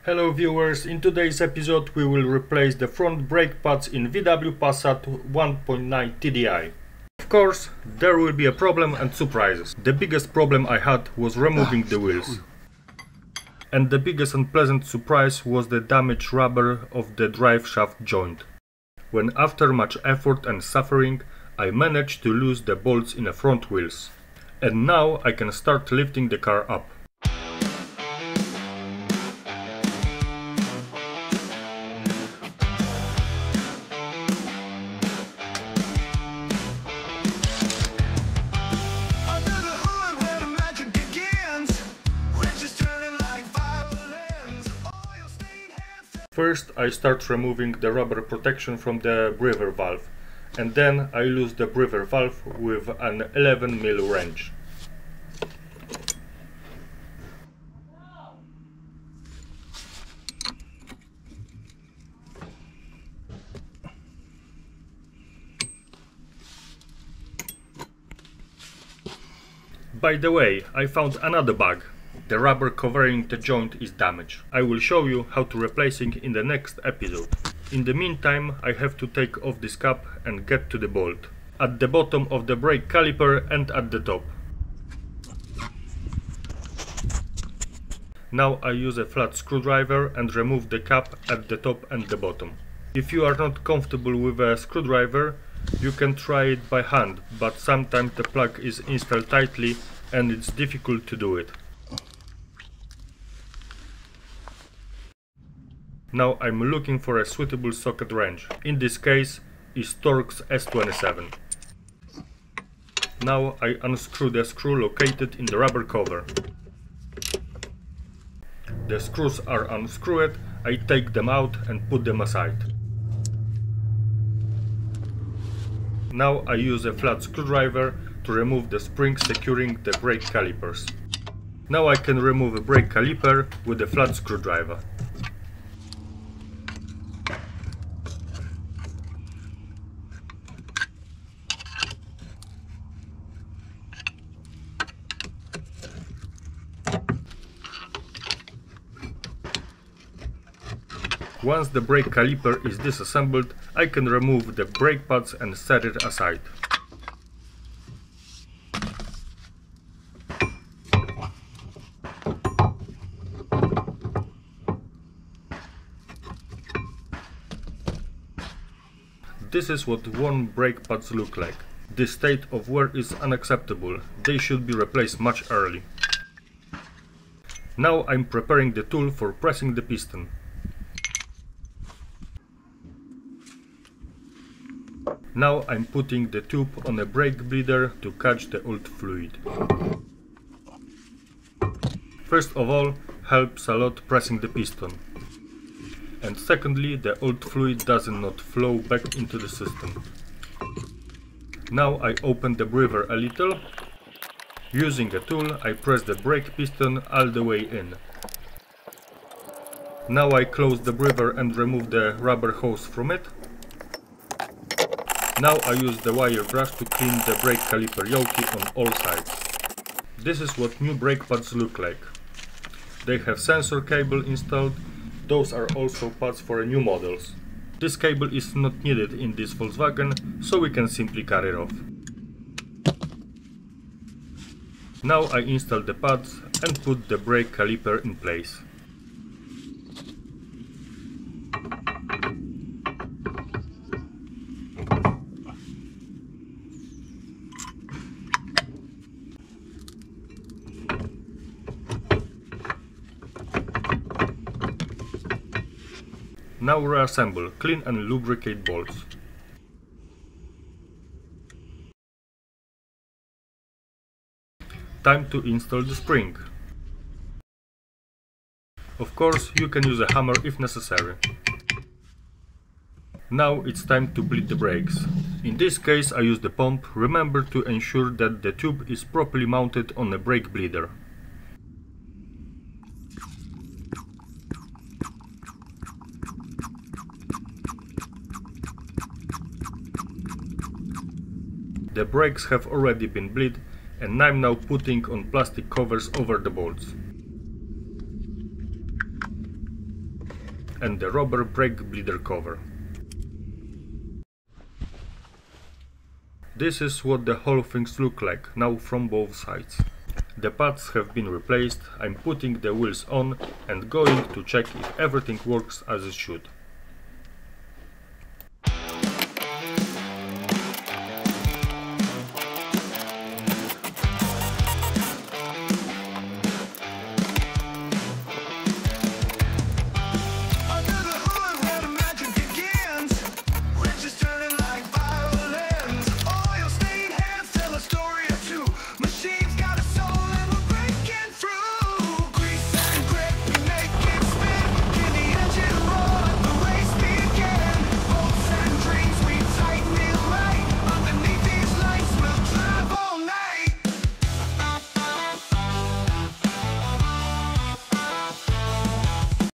Hello viewers, in today's episode we will replace the front brake pads in VW Passat 1.9 TDI. Of course, there will be a problem and surprises. The biggest problem I had was removing the wheels. And the biggest unpleasant surprise was the damaged rubber of the drive shaft joint. When after much effort and suffering, I managed to lose the bolts in the front wheels. And now I can start lifting the car up. First I start removing the rubber protection from the breather valve, and then I lose the breather valve with an 11mm wrench. By the way, I found another bug. The rubber covering the joint is damaged. I will show you how to replace it in the next episode. In the meantime, I have to take off this cap and get to the bolt. At the bottom of the brake caliper and at the top. Now I use a flat screwdriver and remove the cap at the top and the bottom. If you are not comfortable with a screwdriver, you can try it by hand, but sometimes the plug is installed tightly and it's difficult to do it. Now I'm looking for a suitable socket wrench. In this case is Torx S27. Now I unscrew the screw located in the rubber cover. The screws are unscrewed, I take them out and put them aside. Now I use a flat screwdriver to remove the spring securing the brake calipers. Now I can remove a brake caliper with a flat screwdriver. Once the brake caliper is disassembled, I can remove the brake pads and set it aside. This is what worn brake pads look like. This state of wear is unacceptable. They should be replaced much early. Now I'm preparing the tool for pressing the piston. Now I'm putting the tube on a brake bleeder to catch the old fluid. First of all, helps a lot pressing the piston. And secondly, the old fluid does not flow back into the system. Now I open the breather a little. Using a tool, I press the brake piston all the way in. Now I close the breather and remove the rubber hose from it. Now I use the wire brush to clean the brake caliper yoke on all sides. This is what new brake pads look like. They have sensor cable installed. Those are also pads for new models. This cable is not needed in this Volkswagen, so we can simply cut it off. Now I install the pads and put the brake caliper in place. Now reassemble, clean and lubricate bolts. Time to install the spring. Of course, you can use a hammer if necessary. Now it's time to bleed the brakes. In this case I use the pump. Remember to ensure that the tube is properly mounted on a brake bleeder. The brakes have already been bleed, and I'm now putting on plastic covers over the bolts. and the rubber brake bleeder cover. This is what the whole things look like now from both sides. The pads have been replaced, I'm putting the wheels on and going to check if everything works as it should.